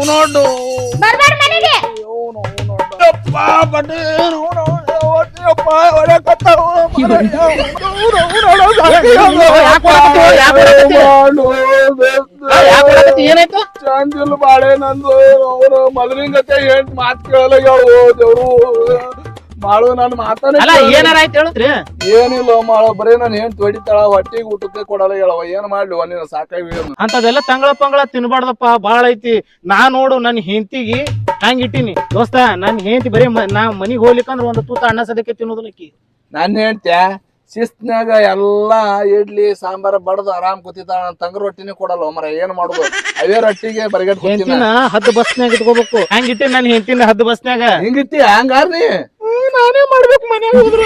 ನೋಡು ಬರ್ಬೇಡ ಮನೆಗೆ. ಏನಾಯ್ತು? ಚಂದಿಲ್ ಬಾಳೆ ನಂದು ಅವ್ರು ಮೊದಲಿಂಗತೆ ಏನ್ ಮಾತ್ ಕೇಳಲ್ಲ ದೇವ್ರು ಮಾಡು ನನ್ ಮಾತಾನೆ ಅಲ್ಲ ಏನಾರ ಆಯ್ತು ಹೇಳಿದ್ರಿ? ಏನಿಲ್ಲ ಮಾಡ ಬರೀ ನಾನು ಏನ್ ತೊಡಿತಾಳ ಹೊಟ್ಟಿಗೆ ಊಟಕ್ಕೆ ಕೊಡಲ್ಲ ಹೇಳವ ಏನ್ ಮಾಡ್ಲಿ ನೀನು ಸಾಕಾಗಿ ಅಂತದೆಲ್ಲ ತಂಗಳ ಪಂಗಳ ತಿನ್ಬಾರ್ದಪ್ಪ, ಬಾಳ ಐತಿ. ನಾ ನೋಡು ನನ್ ಹೆಂಡತಿಗೆ ಹಂಗ ಇಟ್ಟಿನಿ ದೋಸ್ತ. ನನ್ ಹೆಂಡತಿ ಬರೀ ನಾ ಮನಿಗ್ ಹೋಗ್ಲಿಕ್ಕಂದ್ರ ಒಂದು ತೂತ ಅನ್ನ ಸದಕ್ಕೆ ತಿನ್ನೋದಲ್ಲಕ್ಕಿ. ನಾನ್ ಹೇಳ್ತ್ಯಾ ಶಿಸ್ತ್ನಾಗ ಎಲ್ಲಾ ಇಡ್ಲಿ ಸಾಂಬಾರ ಬಡದು ಆರಾಮ್ ಕೂತಿದ್ದಾಳ. ತಂಗ್ರ ರೊಟ್ಟಿನೇ ಕೊಡಲ್ಲ ಮರ ಏನ್ ಮಾಡುದು ಅವೇ ರೊಟ್ಟಿಗೆ ಬರಗಟ್ ಹೆಂಡತಿನ ಹದ್ದು ಬಸ್ನ್ಯಾಗ ಇಟ್ಕೋಬೇಕು. ಹಂಗ ಇಟ್ಟಿನಿ ನನ್ ಹೆಂಡತಿನ ಹದ್ದು ಬಸ್ನ್ಯಾಗ. ಹಿಂಗಿತ್ತಿ ಹಂಗಾರ ನೀ ನಾನೇ ಮಾಡ್ಬೇಕು ಮನ್ಯಾಗ ಹೋದ್ರು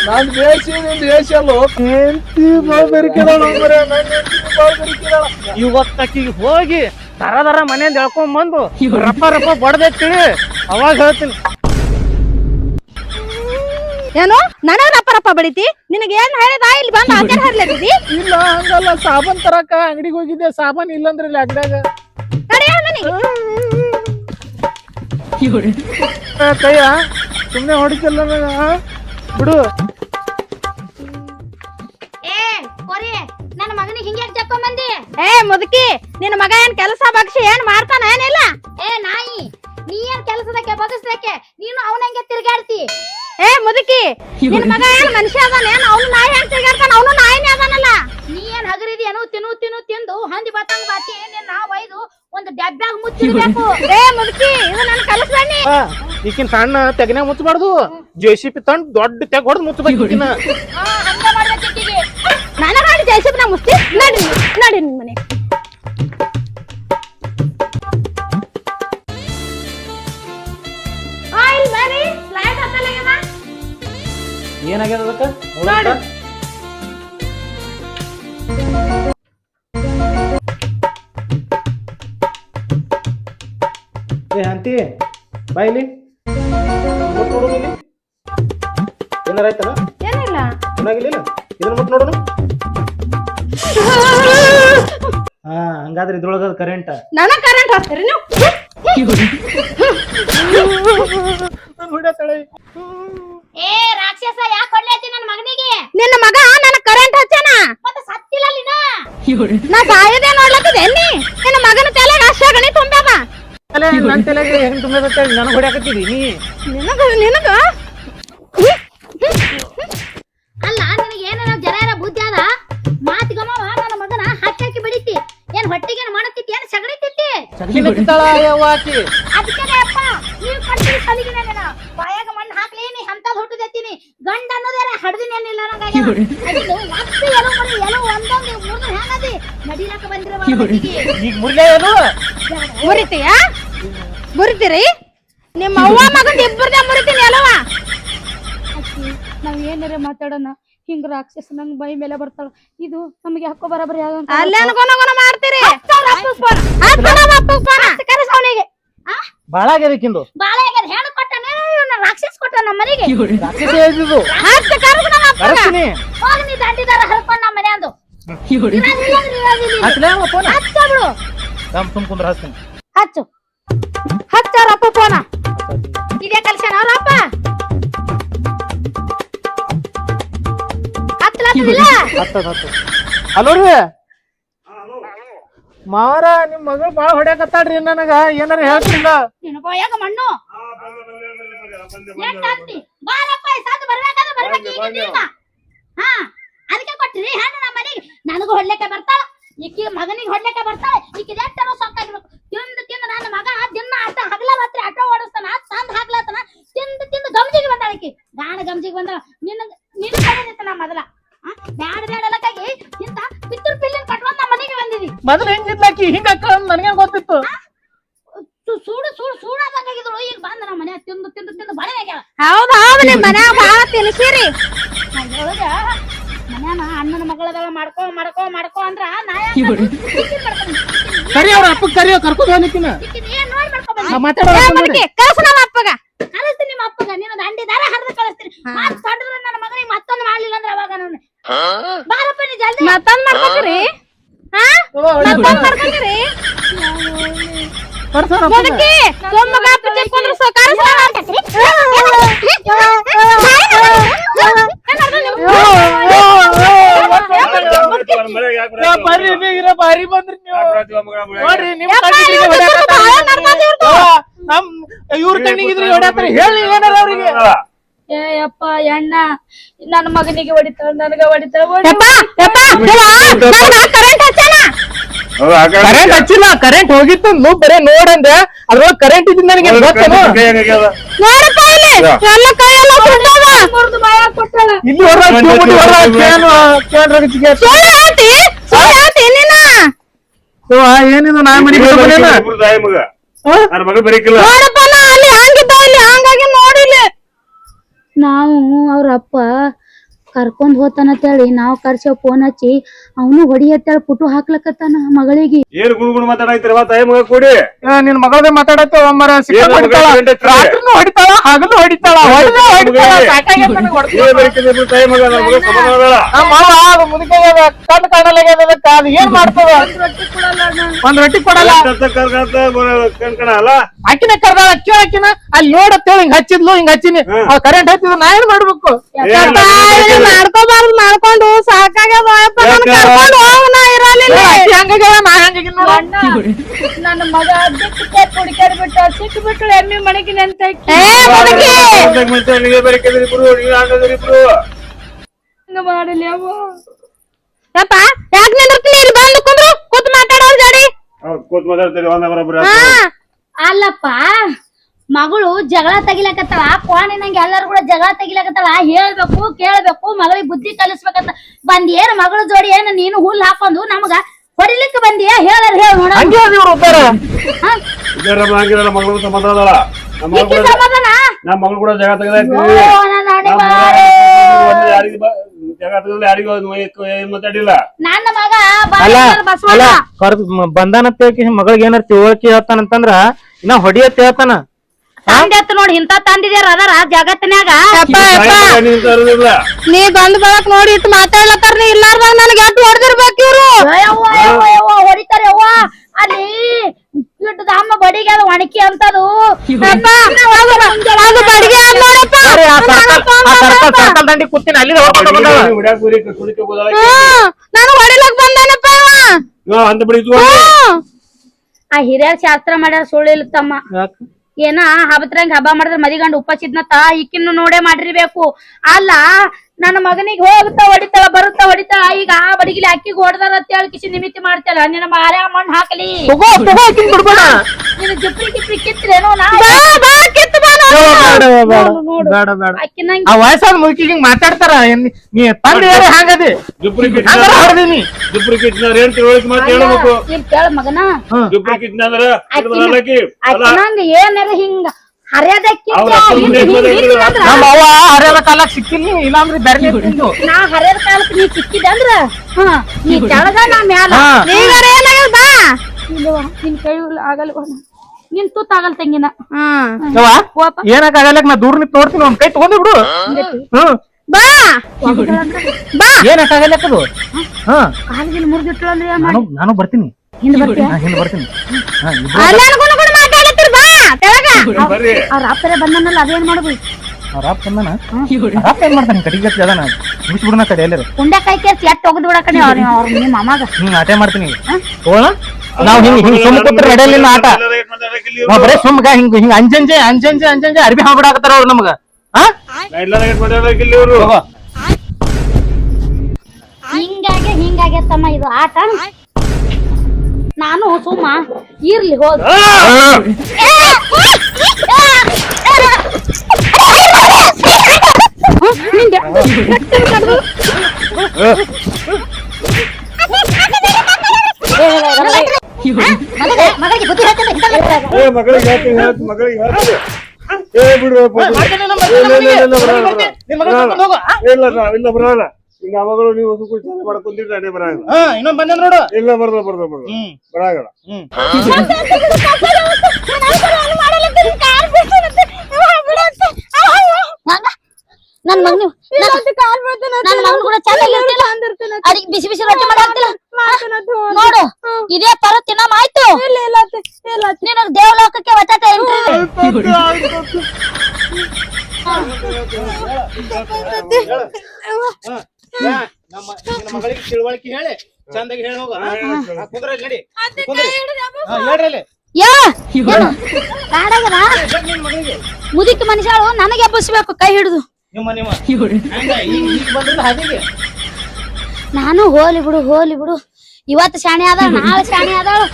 ನಾನ್ ದೇಶಿ ನಿಂದ ದೇಶ ಅಲ್ಲೋ ಹೆಂಡತಿ ಇವತ್ತಕ್ಕಿಗೆ ಹೋಗಿ ದರ ದರ ಮನೆಯಿಂದ ಎಳ್ಕೊಂಡ್ ಬಂದು ರಪ್ಪ ರಪ್ಪ ಬಡ್ದೈತಿ. ಅವಾಗ ಹೇಳ್ತೀನಿ ಏನು ನನಗ ರಪ್ಪ ರಪ್ಪ ಬಡಿತಿ? ನಿನಗೆ ಏನ್ ಹೇಳಿದ ಇಲ್ಲಿ ಬಂದು ಆಚೆ ಹರ್ಲತ್ತಿದಿ? ಇಲ್ಲ ಹಂಗಲ್ಲ, ಸಾಬಾನ್ ತರಕ ಅಂಗಡಿಗೆ ಹೋಗಿದ್ದೆ. ಸಾಬಾನ್ ಇಲ್ಲಂದ್ರೆ ಇಲ್ಲಿ ಅಂಗಡ್ಯಾಗ ತಡೆಯ ಮನೆಗೆ. ಕೈಯ ಸುಮ್ನೆ ಹೊಡಿತಲ್ಲ ಬಿಡು. ನನ್ನ ಮಗನಿಗೆ ಹಿಂಗೆ ಜಕ್ಕೊಂಡ್ ಬಂದಿ? ಮುದುಕಿ, ನಿನ್ನ ಮಗ ಏನ್ ಕೆಲಸ ಬಗ್ಸಿ ಏನ್ ಮಾಡ್ತಾನ ಏನಿಲ್ಲ? ನಾಯಿ, ನೀ ಏನ್ ಕೆಲಸದಕ್ಕೆ ಬಗಸ್ದಕ್ಕೆ ನೀನು ಅವನಂಗೆ ತಿರ್ಗಾಡ್ತಿ? ಮುದುಕಿ, ನಿನ್ನ ಮಗ ಏನ್ ಮನುಷ್ಯ ಅದಾನ ಏನ್? ಅವನು ನಾಯಿ ಹೆಂಗ್ ತಿರ್ಗಾಡ್ತಾನ? ಅವನು ನಾಯಿನೇ ಅದಾನಲ್ಲ. ನೀ ಏನ್ ಹಗರಿದೇನು? ತಿಂದು ಹಂದಿ ಬತ್ತಂಗ್ ಬಾತಿ ನಿನ್ನ ಒಯ್ದು ಒಂದು ಡಬ್ಬ್ಯಾಗ ಮುಚ್ಚಿಡ್ಬೇಕು. ಮುದುಕಿ, ಇದು ನನ್ನ ಕಲಸ್ಬಣ್ಣಿ. ಈಕಿನ ಸಣ್ಣ ತೆಗನೆ ಮುಚ್ಚಬಾರ್ದು, JCB ತಂಡ್ ದೊಡ್ಡ ತೆಗ್ ಹೊಡೆದು ಮುಚ್ಚಬೇಕು. ನಾನು ಮಾಡಿ JCB ನ ಮುಚ್ತಿ ನಡಿ ನಡಿ ನಿನ್ ಮನೆ. ಏನಾಗ್ಯದ ಅದಕ್ಕ? ಏ ಆಂಟಿ ಬಾಯಿಲಿ ಏನಾರ ಆಯ್ತಲ್ಲ? ಏನಿಲ್ಲ, ಏನಾಗಿಲ್ಲ. ಇದನ್ನ ಮುಟ್ ನೋಡೋಣ. ಹಾ, ಹಂಗಾದ್ರೆ ಇದ್ರೊಳಗ ಕರೆಂಟ್. ನನ್ನ ಕರೆಂಟ್ ಹಾಕ್ತೀರಿ ನೀವು? ರಾಕ್ಷಸ, ಯಾಕೆ ಹೊಡ್ಲತ್ತಿ ನನ್ನ ಮಗನಿಗೆ? ನಿನ್ನ ಮಗ ನನ್ನ ಕರೆಂಟ್ ಹಚ್ಚನ ಮತ್ತೆ ಸತ್ತಿಲ್ಲ ನೀನು. ನಾ ಸಾಯದೆ ನೋಡ್ಲತ್ತಿದೆ ನೀ? ನಿನ್ನ ಮಗನ ತಲೆಗೆ ಅಷ್ಟಗಣಿ ತುಂಬ್ಯಾದ. ನನ್ ತಲೆಗೆ ಹೆಂಗ್ ತುಂಬದ ನನಗ್ ಹೊಡ್ಯಾಕತ್ತೀವಿ ನೀ? ನಿನಗ ಅಲ್ಲ, ನಿನಗೆ ಏನೇನೋ ಜರ ಬುದ್ಧಿ ಅದ? ಮಾತಿಗಮ್ಮ ನನ್ನ ಮಗನ ಹಾಕಿ ಬಡಿತಿ ಏನ್? ಹೊಟ್ಟಿಗೆ ಮಾಡತ್ತಿtti ಏನ್ ಸಗಣಿತಿtti? ಅದಕ್ಕೆ ಅಪ್ಪ ನೀವು ಕಟ್ಟಿ ಸಲಿಗಿನ ಬಾಯಾಗ ಮಣ್ಣು ಹಾಕ್ಲಿ ನೀ ಅಂತದ್ ಹುಟ್ಟದತ್ತೀನಿ. ಗಂಡ ಅನ್ನೋದೇನ ಹಡ್ದಿನ ಏನಿಲ್ಲ ನಂಗಾಗಿ ಒಂದೊಂದು ಮುರಿದು ಹೆಂಗದಿ ನಡಿಲಾಕ ಬಂದಿರ ಈಗ ಮುರ್ಲೇ ಏನು ಮುರಿತೀಯ? ಮುರಿತೀರಿ? ನಿಮ್ಮ ಅವ್ವ ಮಗಂದ ಇಬ್ಬರದೇ ಮುರಿತೀನಿ ಅಲ್ಲವ? ನಾವ್ ಏನಾರ ಮಾತಾಡೋಣ ಹಿಂಗ ರಾಕ್ಷಸ ನಂಗ್ ಬೈ ಮೇಲೆ ಬರ್ತಾಳ. ಇದು ನಮಗೆ ಹಕ್ಕೋ ಬರಬರಿ ಮಾಡ್ತೀರಿ. ಬಾಳ ಆಗ್ಯದಕ್ಕಿಂದು. ರಾಕ್ಷಸ ಕೊಟ್ಟ ನಮ್ಮ ಮನೆಗೆ. ದಂಡಿದಾರ ಹರ್ಕೊಂಡ್ ನಮ್ಮ ಮನೆ ಅಂದು ಹಚ್ಚು ಹಚ್ಚರಪ್ಪ ಫೋನ. ಇದೇ ಕಲ್ಸನ ಅವ್ರಪ್ಪ ಹಲೋ ರೀ ಮಾವರ, ನಿಮ್ ಮಗಳು ಬಾಳ ಹೊಡ್ಯಾಕತ್ತಾಳ್ರಿ ನನಗ. ಏನಾರ ಹೇಳ್ತಿಲ್ಲ ಯಾಕ ಮಣ್ಣು ಅದಕ್ಕೆ ಕೊಟ್ರಿ ಹೆಣ್ಣು ನಮ್ಮ ಮನೆಗೆ. ನನಗೂ ಹೊಡ್ಲಿಕ್ಕೆ ಬರ್ತಾಳ, ಈಕಿ ಮಗನಿಗೆ ಹೊಡ್ಲಿಕ್ಕೆ ಬರ್ತಾಳೆ. ಈಕಿ ಎಷ್ಟನೋ ಸೊಕ್ಕಾಗಿರ್ಬೇಕು. ತಿಂದು ನನ್ನ ಮಗ ದಿನ ಆಟ ಹಗಲ ರಾತ್ರಿ ಆಟೋ ಓಡಿಸ್ತಾನ, ತಂದ್ ಹಾಕ್ಲತ್ತಾನ. ತಿಂದು ಗಮ್ಜಿಗೆ ಬಂದಾಳ. ಈಕಿ ಗಾಣ ಗಮ್ಜಿಗೆ ಬಂದಾಳ. ನಿನ್ನ ಕಡೆ ನಾ ಮೊದಲ ಬ್ಯಾಡ ಎಲ್ಲಕ್ಕಾಗಿ ಇಂತ ಪಿತ್ತೂರ್ ಪಿಲ್ಲಿನ ಕಟ್ಕೊಂಡ್ ನಮ್ಮ ಮನೆಗೆ ಬಂದಿದಿ. ಮೊದಲು ಹೆಂಗಿದ್ಲಾಕಿ ಹಿಂಗ ನನಗೆ ಗೊತ್ತಿತ್ತು. ಸೂಡಾದಂಗಾಗಿದ್ರು. ಈಗ ಬಂದ ನಮ್ಮ ಮನೆ ತಿಂದು ಬಳೆ ಆಗ್ಯಾಳ. ಹೌದು, ನಿಮ್ ಮನ್ಯಾಗ ಬಾಳ ತಿನ್ಸಿರಿ. ಮನ್ಯಾನ ಅಣ್ಣನ ಮಗಳದೆಲ್ಲ ಮಾಡ್ಕೋ ಅಂದ್ರ ಸರಿ, ಅವ್ರ ಅಪ್ಪಗ್ ಕರಿಯೋ ಕರ್ಕೊಂಡು ಹೋಗ್ಲಿಕ್ಕಿನ ಕಳಿಸ್ತೀನಿ. ನಿಮ್ಮ ಅಪ್ಪಗ ನೀನು ದಂಡಿ ದಾರ ಹರಿದು ಕಳಿಸ್ತೀನಿ. ನನ್ನ ಮಗನಿಗೆ ಮತ್ತೊಂದು ಮಾಡ್ಲಿಲ್ಲ ಅಂದ್ರೆ ಅವಾಗ ಬಾರಪ್ಪ ನೀ ಜಲ್ದಿ ಮತ್ತೊಂದ್ ಮಾಡ್ಕೊತೀರಿ. ಹಾ ಮತ್ತೊಂದ್ ಮಾಡ್ಕೊಂಡಿರಿ ಮುದುಕಿ ಒಮ್ಮಗ ಅಪ್ಪಚ್ಚಿ ಕುಂದ್ರ ಬಾರಿ ಬಂದ್ರಿ ನೋಡ್ರಿ ನಮ್ ಇವ್ರ ಕಣ್ಣಿಗಿದ್ರಿ ಹೊಡ್ಯಾತ್ರ ಹೇಳಿ ಏನಾರ ಅವ್ರಿಗೆ ಯಪ್ಪ ಎಣ್ಣ ನನ್ನ ಮಗನಿಗೆ ಹೊಡಿತಾಳ ನನಗ ಹೊಡಿತಾಳ ಕರೆಂಟ್ ಹಚ್ಚಿಲ್ಲ ಕರೆಂಟ್ ಹೋಗಿತ್ತು ಬರೇ ನೋಡಂದೆ ಅದ್ರೊಳಗ ಕರೆಂಟ್ ಇದ್ದ ನನಗೆ ಏನಿದು ನಾ ಮನೆ ಹಂಗಾಗಿ ನೋಡಿಲ್ಲ ನಾವು ಅವ್ರ ಅಪ್ಪ ಕರ್ಕೊಂಡ್ ಹೋತಾನಂತೇಳಿ ನಾವ್ ಕರ್ಸೇವ್ ಫೋನ್ ಹಚ್ಚಿ ಅವನು ಹೊಡಿ ಹತ್ತಾಳ ಪುಟು ಹಾಕ್ಲಕತ್ತಾನ ಮಗಳಿಗೆ ಏನ್ ಗುಣಗುಣ ಮಾತಾಡೈತ್ರಿ ತಾಯಿ ಮಗ ಕೂಡಿ ನಿನ್ ಮಗಳದೇ ಮಾತಾಡತ್ತ ರಾತ್ರಿನೂ ಹೊಡಿತಾಳ ಹಗಲು ಹೊಡಿತಾಳ ತಾಯಿ ಮಗ ಕಣ್ಣು ಕಾಣಲಾಗ್ಯದಕ್ಕ ಅದು ಏನ್ ಮಾಡ್ತದ ಒಂದ್ ರೊಟ್ಟಿ ಕೊಡಲ್ಲ ಕಣ್ಕಣಲ್ಲ ಆಕಿನ ಕರ್ದಾಳ ಕೇಳಕಿನ ಅಲ್ಲಿ ನೋಡತ್ತೇಳಿ ಹಿಂಗ್ ಹಚ್ಚಿದ್ಲು ಹಿಂಗ್ ಹಚ್ಚಿನಿ ಕರೆಂಟ್ ಹಚ್ಚಿದ್ರು ನಾ ಏನ್ ಮಾಡ್ಬೇಕು ಮಾಡ್ಕೋಬಾರ್ದು ಮಾಡ್ಕೊಂಡು ಸಾಕಾಗ್ಯದ ನನ್ನ ಮಗ ಹುಡುಕಾಡ್ ಬಿಟ್ಟು ಸಿಕ್ಕ ಬಿಟ್ಟು ಎಮ್ಮಿ ಮನೆಗೆ ನೆಂತ ಮಾಡಲಿ ಯಪ್ಪ ಯಾಕೆ ನಿಂದಿರ್ತೀನಿ ಇಲ್ಲಿ ಬಂದು ಕುಂದ್ರು ಕೂತ್ ಮಾತಾಡೋರ್ ಜಡಿ ಕೂತ್ ಮಾತಾಡ್ತೀರಿ ಅಲ್ಲಪ್ಪ ಮಗಳು ಜಗಳ ತೆಗಿಲಕತ್ತಾಳ ಫೋನಿನಂಗೆ ಎಲ್ಲಾರು ಕೂಡ ಜಗಳ ತೆಗಿಲಕತ್ತಾಳ ಹೇಳ್ಬೇಕು ಕೇಳ್ಬೇಕು ಮಗಳಿಗೆ ಬುದ್ಧಿ ಕಲಿಸ್ಬೇಕಂತ ಬಂದೇನ ಮಗಳ ಜೋಡಿ ಏನ ನೀನು ಹುಲ್ ಹಾಕೊಂಡು ನಮಗ ಹೊಡಿಲಿಕ್ಕೆ ಬಂದಿಯ ಹೇಳರ್ ಹೇಳ ನೋಡ ಮಗಳು ಸಮಾಧಾನ ನಮ್ಮ ಮಗಳು ಕೂಡ ಜಗ ತೆಗೆದಾಯ್ತು ಜಗ ತೆಗೆದ್ರೆ ಯಾರಿಗೂ ಮಾತಾಡಿಲ್ಲ ನನ್ನ ಮಗ ಬಂದಾನ ಮಗಳಿಗೆ ಏನಾರ ತಿಳುವಳಿಕೆ ಹೇಳ್ತಾನಂತಂದ್ರ ಇನ್ನ ಹೊಡಿಯತ್ ಹೇಳ್ತಾನ ತಂದೆತ್ ನೋಡಿ ಇಂತ ತಂದಿದ್ಯಾರ ಅದರ ಜಗತ್ತಿನ್ಯಾಗ ನೀ ಬಂದ್ ಬಳಕ್ ನೋಡಿ ಇಟ್ಟು ಮಾತಾಡ್ಲತ್ತಾರ ನೀ ಇಲ್ಲಾರ್ದಾಗ ನನಗೆ ಎಟ್ಟು ಹೊಡೆದಿರ್ಬೇಕು ಇವ್ರು ಹೊಡಿತಾರೆ ಅವ್ವ ಅಲ್ಲಿ ಇಟ್ಟು ಅಮ್ಮ ಬಡಿಗೆ ಅದು ಒಣಕಿ ಅಂತದು ದಂಡಿ ಕೂತೀನಿ ಅಲ್ಲಿ ನಾನು ಹೊಡಿಲಕ್ ಬಂದೇನಪ್ಪ ಆ ಹಿರಿಯರ್ ಶಾಸ್ತ್ರ ಮಾಡ್ಯಾರ ಸುಳ್ಳಿಲ್ಲ ತಮ್ಮ ಏನ ಹಬ್ಬದ್ರಂಗ ಹಬ್ಬ ಮಾಡಿದ್ರ ಮದಿಗಂಡು ಉಪಸಿದ್ನತ ಈಕಿನ್ನು ನೋಡೇ ಮಾಡಿರ್ಬೇಕು ಅಲ್ಲ ನನ್ನ ಮಗನಿಗೆ ಹೋಗ್ತಾ ಹೊಡಿತಾಳ ಬರುತ್ತಾ ಹೊಡಿತಾಳ ಈಗ ಆ ಬಡಿಗಿಲಿ ಅಕ್ಕಿಗೆ ಹೊಡೆದಾರ ಅಂತ ಹೇಳಿ ಕಿಸಿ ನಿಮಿತಿ ಮಾಡ್ತಾಳ ನಿನ್ನ ಮಾರ್ಯ ಮಣ್ಣು ಹಾಕಲಿ ನೀನು ಜಿಪ್ರಿ ಕಿಪ್ರಿ ಕಿತ್ತರೇನೋ ವಯಸ್ಸಾದ ಮುಗಿಗೆ ಮಾತಾಡ್ತಾರ ನೀ ತಂದೆ ಹಂಗದಿ ಕೇಳ ಮಗನ ಏನಾರ ಹಿಂಗ ನಮ್ಮ ಅವ್ವ ಹರಿಯದ ಕಾಲಕ್ ಸಿಕ್ಕಿಲ್ಲ ಇಲ್ಲಾಂದ್ರೆ ಬೇರೆ ನಾ ಹರಿಯದ ಕಾಲಕ್ಕೆ ನೀ ಸಿಕ್ಕಿದೆ ಅಂದ್ರ ನೀ ಕೆಳಗ ನಾ ಮ್ಯಾಲ ನಿನ್ ಕೈ ಆಗಲ್ಲ ನಿನ್ ತೂತ್ ಆಗಲ್ ತಂಗಿನ ಏನಕ್ಕ ಆಗಲ್ಲ ನಾ ದೂರ ನಿಂತ್ ನೋಡ್ತೀನಿ ಒಂದ್ ಕೈ ತಗೊಂಡ್ ಬಿಡು ಬಾ ಬಾ ಏನಕ್ಕ ಆಗಲ್ಲಕ್ಕದು ಕಾಲಿಗೆ ಮುರಿದಿಟ್ಲಂದ್ರೆ ನಾನು ಬರ್ತೀನಿ ಹಿಂದ್ ಬರ್ತೀಯ ಹಿಂದ್ ಬರ್ತೀನಿ ಅವ್ರ ಅಪ್ಪರೇ ಬಂದನಲ್ಲ ಅದೇನ್ ಮಾಡುದು ರಾಪ್ ಬಂದನ ರಾಪ್ ಏನ್ ಮಾಡ್ತಾನೆ ಕಡಿಗೆ ಅದಾನ ಮುಗಿಸ್ಬಿಡನ ಕಡೆ ಎಲ್ಲರೂ ಕುಂಡೆ ಕೈ ಕೇಸಿ ಎಟ್ಟು ಹೋಗದ್ ಬಿಡಕಣಿ ಅವ್ರ ನಿಮ್ಮ ಅಮ್ಮಗ ಆಟೆ ಮಾಡ್ತೀನಿ ಹೋಗೋಣ ನಾವ್ ಹಿಂಗ್ ಸುಮ್ ಕೂತ್ರ ನಡೆಯಲಿಲ್ಲ ಆಟ ನಾವ್ ಬರೇ ಸುಮ್ಗ ಹಿಂಗ್ ಹಿಂಗ್ ಅಂಜಂಜೆ ಅರ್ಬಿ ಹಾಕ್ಬಿಡಾಕತ್ತಾರ ಅವ್ರು ನಮಗ ಹಿಂಗಾಗೆ ತಮ್ಮ ಇದು ಆಟ ನಾನು ಸುಮ್ಮ ಇರ್ಲಿ ಹೋದ ಮಗಳಿಗೆ ಬುದ್ಧಿ ಇಲ್ಲ ಬರಲ್ಲ ಈಗ ಮಗಳು ನೀವು ಮಾಡ್ಕೊಂತಿದ್ರೆ ಬರಲ್ಲ ಇನ್ನೊಂದ್ ಬಂದ ನೋಡು ಇಲ್ಲ ಬರಲ್ಲ ಬರಾಗಲ್ಲ ನನ್ ಮಗನು ಕೂಡ ಚೆನ್ನಾಗಿ ಬಿಸಿ ಬಿಸಿ ರೊಟ್ಟಿ ಮಾಡಾಕ್ತಿಲ್ಲ ನೋಡು ಇದೇ ತರ ತಿನ್ನಮ್ ಆಯ್ತು ನಿನಗ್ ದೇವಲೋಕಕ್ಕೆ ಒತ್ತಾಟ ನಮ್ಮ ಮಗಳಿಗೆ ತಿಳುವಳಿಕೆ ಹೇಳಿ ಚಂದಾಗಿ ಹೇಳಿ ಹೋಗ ಕುಂದ್ರ ನಡಿ ಹೇಳ್ರಿ ಯಾ ಕಾಡಗರ ಮುದುಕಿ ಮನುಷ್ಯಳು ನನಗೆ ಎಬ್ಬಿಸ್ಬೇಕು ಕೈ ಹಿಡಿದು ಈಗ ಬಂದ್ರಲ್ಲ ಹಾದಿಗೆ ನಾನು ಹೋಲಿ ಬಿಡು ಇವತ್ತು ಶಾಣೆ ಆದ ನಾಳೆ ಶಾಣೆ ಆದಳು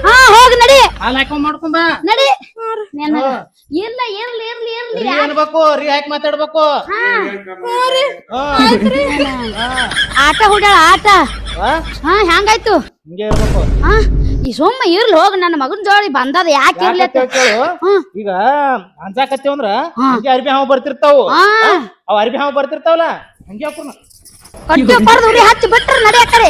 ಹಾ ಹೋಗ್ ನಡಿ ಹಾಲ್ ಹಾಕೊಂಡ್ ಮಾಡ್ಕೊಂಡ್ ಬಾ ನಡಿ ಇಲ್ಲ ಇರ್ಲಿ ಇರ್ಲಿ ಇರ್ಲಿ ರೀ ಅನ್ಬೇಕು ರೀ ಹಾಕಿ ಮಾತಾಡ್ಬೇಕು ಆಟ ಹುಡ್ಯಾಳ ಆಟ ಹಾ ಹೆಂಗಾಯ್ತು ಹಿಂಗೆ ಇರ್ಬೇಕು ಹಾ ಈ ಸೊಮ್ಮ ಇರ್ಲಿ ಹೋಗ್ ನನ್ನ ಮಗನ್ ಜೋಡಿ ಬಂದದ ಯಾಕೆ ಇರ್ಲಿ ಈಗ ಅನ್ಸಾಕತ್ತೇವ್ ಅಂದ್ರ ಹಂಗೆ ಅರ್ಬಿ ಹಾವ್ ಬರ್ತಿರ್ತಾವು ಅವ್ ಅರ್ಬಿ ಹಾವ್ ಬರ್ತಿರ್ತಾವಲ್ಲ ಹಂಗೆ ಹಾಕೋಣ ಕಟ್ಟಿ ಪಡ್ದು ಉರಿ ಹಚ್ಚಿ ಬಿಟ್ರ ನಡಿಯಾಕರೆ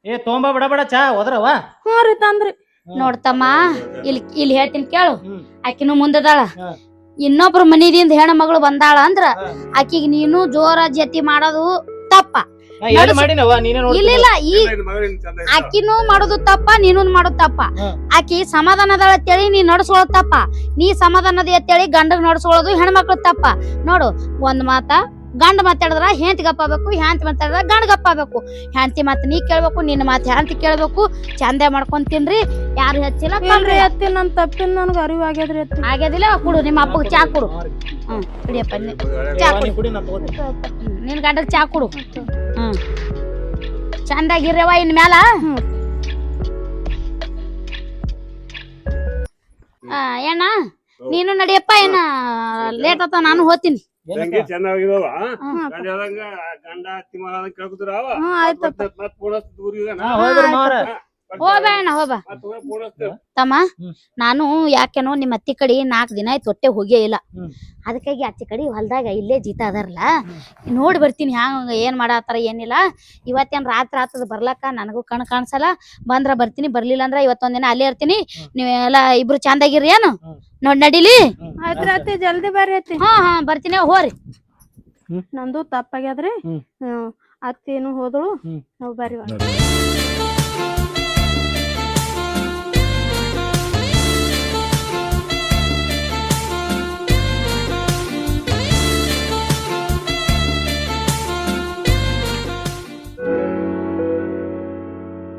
ಏ ತೊಂಬ ಬಡ ಬಡ ಚಾ ಹೋದ್ರವ ನೋಡ್ತಮ್ಮ ಇಲ್ಲಿ ಹೇಳ್ತೀನಿ ಕೇಳು ಆಕಿನೂ ಮುಂದದಾಳ ಇನ್ನೊಬ್ರ ಮನಿದಿಂದ ಹೆಣ್ಣು ಮಗಳು ಬಂದಾಳ ಅಂದ್ರ ಆಕಿಗೆ ನೀನು ಜೋರ ಜತಿ ಮಾಡೋದು ತಪ್ಪ ಇಲ್ಲ ಈ ಆಕಿನೂ ಮಾಡೋದು ತಪ್ಪ ನೀನು ಮಾಡೋದು ತಪ್ಪ ಆಕಿ ಸಮಾಧಾನದಳ ಅಂತೇಳಿ ನೀ ನಡ್ಸೋಳದ್ ತಪ್ಪ ನೀ ಸಮಾಧಾನದ ಅಂತೇಳಿ ಗಂಡಗ್ ನಡ್ಸೋಳೋದು ಹೆಣ್ಮಕ್ಳು ತಪ್ಪ ನೋಡು ಒಂದ್ ಮಾತ ಗಂಡ ಮಾತಾಡಿದ್ರ ಹೆಂಡತಿ ಗಪ್ಪಾಬೇಕು ಹೆಂಡತಿ ಮಾತಾಡಿದ್ರ ಗಂಡ ಗಪ್ಪಾಬೇಕು ಹೆಂಡತಿ ಮಾತು ನೀ ಕೇಳ್ಬೇಕು ನಿನ್ನ ಮಾತು ಹೆಂಡತಿ ಕೇಳ್ಬೇಕು ಚಂದ ಮಾಡ್ಕೊಂಡ್ ತಿನ್ರಿ ಯಾರು ಹೆಚ್ಚಿಲ್ಲ ಕಲ್ರಿ ಅತ್ತಿ ನನ್ ತಪ್ಪಿನ ನನ್ಗ ಅರಿವು ಆಗ್ಯದ್ರಿ ಆಗ್ಯದಿಲ್ಲ ಕೊಡು ನಿಮ್ಮ ಅಪ್ಪಗ್ ಚಾ ಕೊಡು ಕುಡಿಯಪ್ಪ ಚಾ ಕೊಡು ನಿನ್ ಗಂಡಗ್ ಚಾ ಕೊಡು ಚಂದಾಗಿರ್ಯವ ಇನ್ ಮ್ಯಾಲ ಏನ ನೀನು ನಡಿಯಪ್ಪ ಏನ ಲೇಟ್ ಆತ ನಾನು ಹೋಗ್ತೀನಿ ಚೆನ್ನಾಗಿರೋವ ಗಂಡ ಅತ್ತಿ ಮಗ ಕೇಳ್ಕೊತಾರ ಹೋಗ್ಬಾ ತಮ್ಮ ನಾನು ಯಾಕೆನೋ ನಿಮ್ಮ ಅತ್ತಿ ಕಡೆ 4 ದಿನ ಆಯ್ತು ಹೊಟ್ಟೆ ಹೋಗೇ ಇಲ್ಲ ಅದಕ್ಕಾಗಿ ಅತ್ತಿ ಕಡೆ ಹೊಲ್ದಾಗ ಇಲ್ಲೇ ಜೀತ ಅದಾರಲ್ಲ ನೋಡಿ ಬರ್ತೀನಿ ಹ್ಯಾಂಗ ಏನ್ ಮಾಡಾತಾರ ಏನಿಲ್ಲ ಇವತ್ತೇನ್ ರಾತ್ರಿ ಆತದ ಬರ್ಲಕ್ಕ ನನಗೂ ಕಣ್ ಕಾಣಿಸಲ್ಲ ಬಂದ್ರ ಬರ್ತೀನಿ ಬರ್ಲಿಲ್ಲ ಅಂದ್ರ ಇವತ್ತೊಂದಿನ ಅಲ್ಲೇ ಇರ್ತೀನಿ ನೀವೆಲ್ಲ ಇಬ್ರು ಚಂದಾಗಿರ್ರಿ ಏನು ನೋಡ್ ನಡಿಲಿ ಆಯ್ತ್ರಿ ಜಲ್ದಿ ಬರ್ರಿ ಅತ್ತಿ ಹಾ ಬರ್ತೀನಿ ಹೋರಿ ನಂದು ತಪ್ಪಾಗ್ಯದ್ರಿ ಅತ್ತೇನು ಹೋದಳು ನಾವ್ ಬರ್ರಿ